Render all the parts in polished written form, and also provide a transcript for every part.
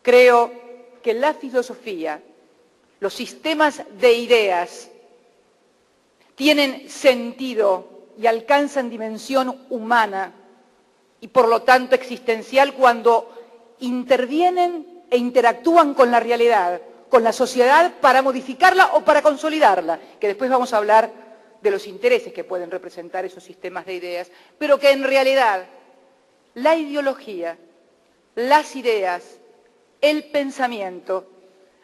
Creo que la filosofía, los sistemas de ideas, tienen sentido y alcanzan dimensión humana y por lo tanto existencial cuando intervienen e interactúan con la realidad, con la sociedad para modificarla o para consolidarla, que después vamos a hablar de los intereses que pueden representar esos sistemas de ideas, pero que en realidad la ideología, las ideas, el pensamiento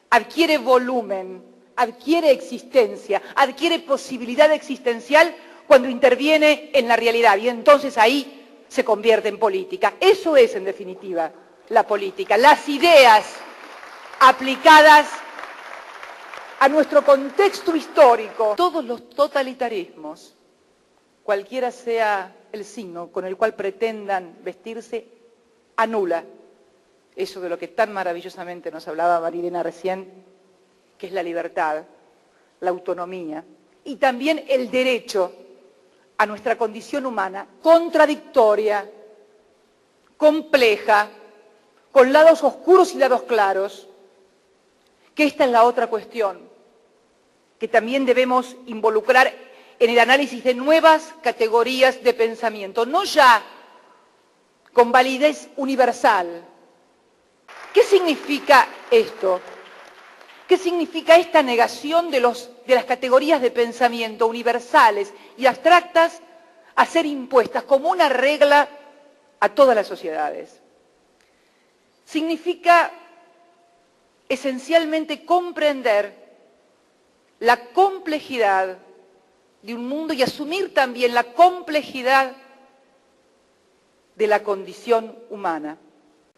adquiere volumen, adquiere existencia, adquiere posibilidad existencial cuando interviene en la realidad y entonces ahí se convierte en política. Eso es, en definitiva, la política, las ideas aplicadas a nuestro contexto histórico. Todos los totalitarismos, cualquiera sea el signo con el cual pretendan vestirse, anula eso de lo que tan maravillosamente nos hablaba Marilena recién, que es la libertad, la autonomía y también el derecho a nuestra condición humana, contradictoria, compleja, con lados oscuros y lados claros, que esta es la otra cuestión que también debemos involucrar en el análisis de nuevas categorías de pensamiento, no ya con validez universal. ¿Qué significa esto? ¿Qué significa esta negación de las categorías de pensamiento universales y abstractas a ser impuestas como una regla a todas las sociedades? Significa esencialmente comprender la complejidad de un mundo y asumir también la complejidad de la condición humana.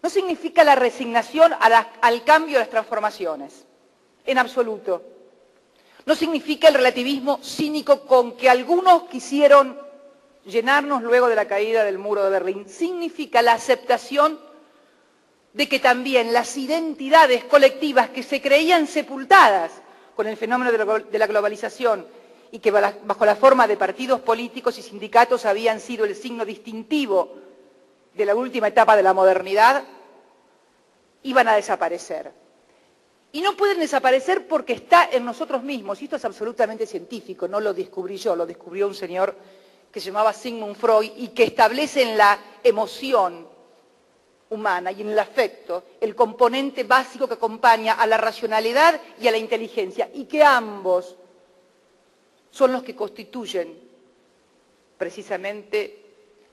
No significa la resignación al cambio de las transformaciones, en absoluto. No significa el relativismo cínico con que algunos quisieron llenarnos luego de la caída del muro de Berlín. Significa la aceptación de que también las identidades colectivas que se creían sepultadas con el fenómeno de la globalización y que bajo la forma de partidos políticos y sindicatos habían sido el signo distintivo de la última etapa de la modernidad, iban a desaparecer. Y no pueden desaparecer porque está en nosotros mismos, y esto es absolutamente científico, no lo descubrí yo, lo descubrió un señor que se llamaba Sigmund Freud y que establece en la emoción humana y en el afecto el componente básico que acompaña a la racionalidad y a la inteligencia, y que ambos son los que constituyen precisamente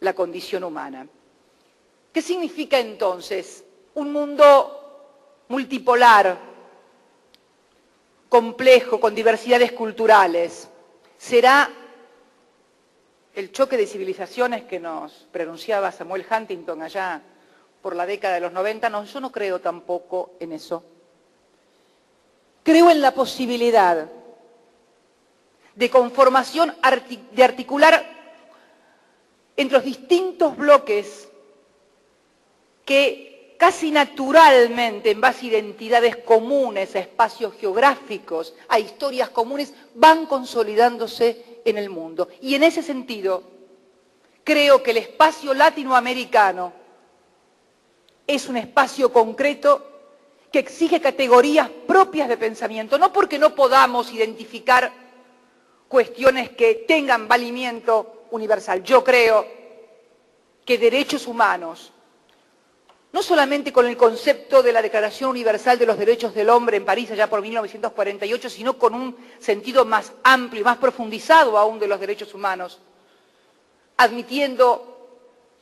la condición humana. ¿Qué significa entonces un mundo multipolar, complejo, con diversidades culturales? ¿Será el choque de civilizaciones que nos pronunciaba Samuel Huntington allá por la década de los 90? No, yo no creo tampoco en eso. Creo en la posibilidad de conformación, de articular entre los distintos bloques que casi naturalmente, en base a identidades comunes, a espacios geográficos, a historias comunes, van consolidándose en el mundo. Y en ese sentido, creo que el espacio latinoamericano es un espacio concreto que exige categorías propias de pensamiento, no porque no podamos identificar cuestiones que tengan valimiento universal. Yo creo que derechos humanos, no solamente con el concepto de la Declaración Universal de los Derechos del Hombre en París allá por 1948, sino con un sentido más amplio, más profundizado aún de los derechos humanos, admitiendo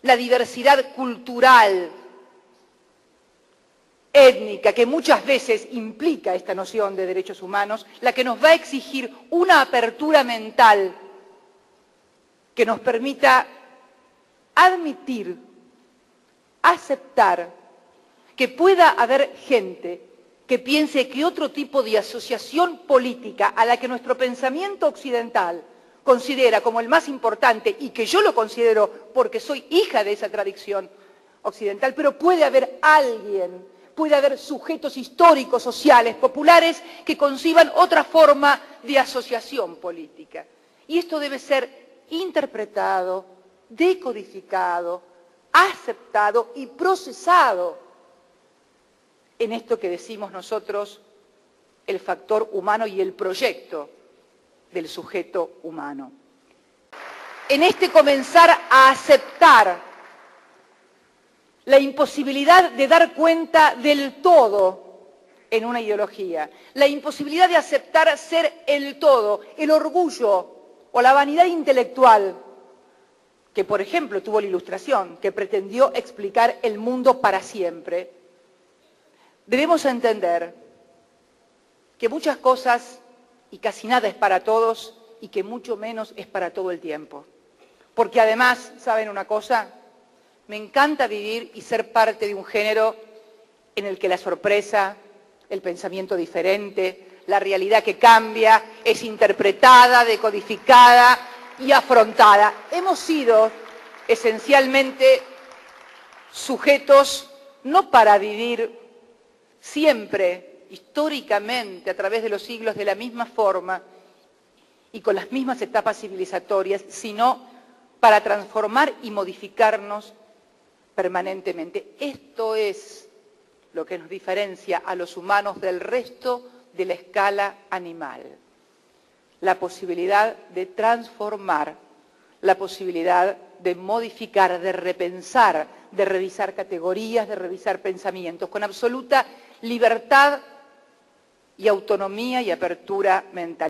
la diversidad cultural, étnica, que muchas veces implica esta noción de derechos humanos, la que nos va a exigir una apertura mental que nos permita admitir, aceptar que pueda haber gente que piense que otro tipo de asociación política a la que nuestro pensamiento occidental considera como el más importante, y que yo lo considero porque soy hija de esa tradición occidental, pero puede haber alguien, puede haber sujetos históricos, sociales, populares, que conciban otra forma de asociación política. Y esto debe ser interpretado, decodificado, aceptado y procesado en esto que decimos nosotros el factor humano y el proyecto del sujeto humano. En este comenzar a aceptar la imposibilidad de dar cuenta del todo en una ideología, la imposibilidad de aceptar ser el todo, el orgullo o la vanidad intelectual que, por ejemplo, tuvo la Ilustración, que pretendió explicar el mundo para siempre. Debemos entender que muchas cosas y casi nada es para todos y que mucho menos es para todo el tiempo. Porque además, ¿saben una cosa? Me encanta vivir y ser parte de un género en el que la sorpresa, el pensamiento diferente, la realidad que cambia, es interpretada, decodificada y afrontada. Hemos sido esencialmente sujetos no para vivir siempre, históricamente, a través de los siglos de la misma forma y con las mismas etapas civilizatorias, sino para transformar y modificarnos permanentemente. Esto es lo que nos diferencia a los humanos del resto de la escala animal. La posibilidad de transformar, la posibilidad de modificar, de repensar, de revisar categorías, de revisar pensamientos, con absoluta libertad y autonomía y apertura mental.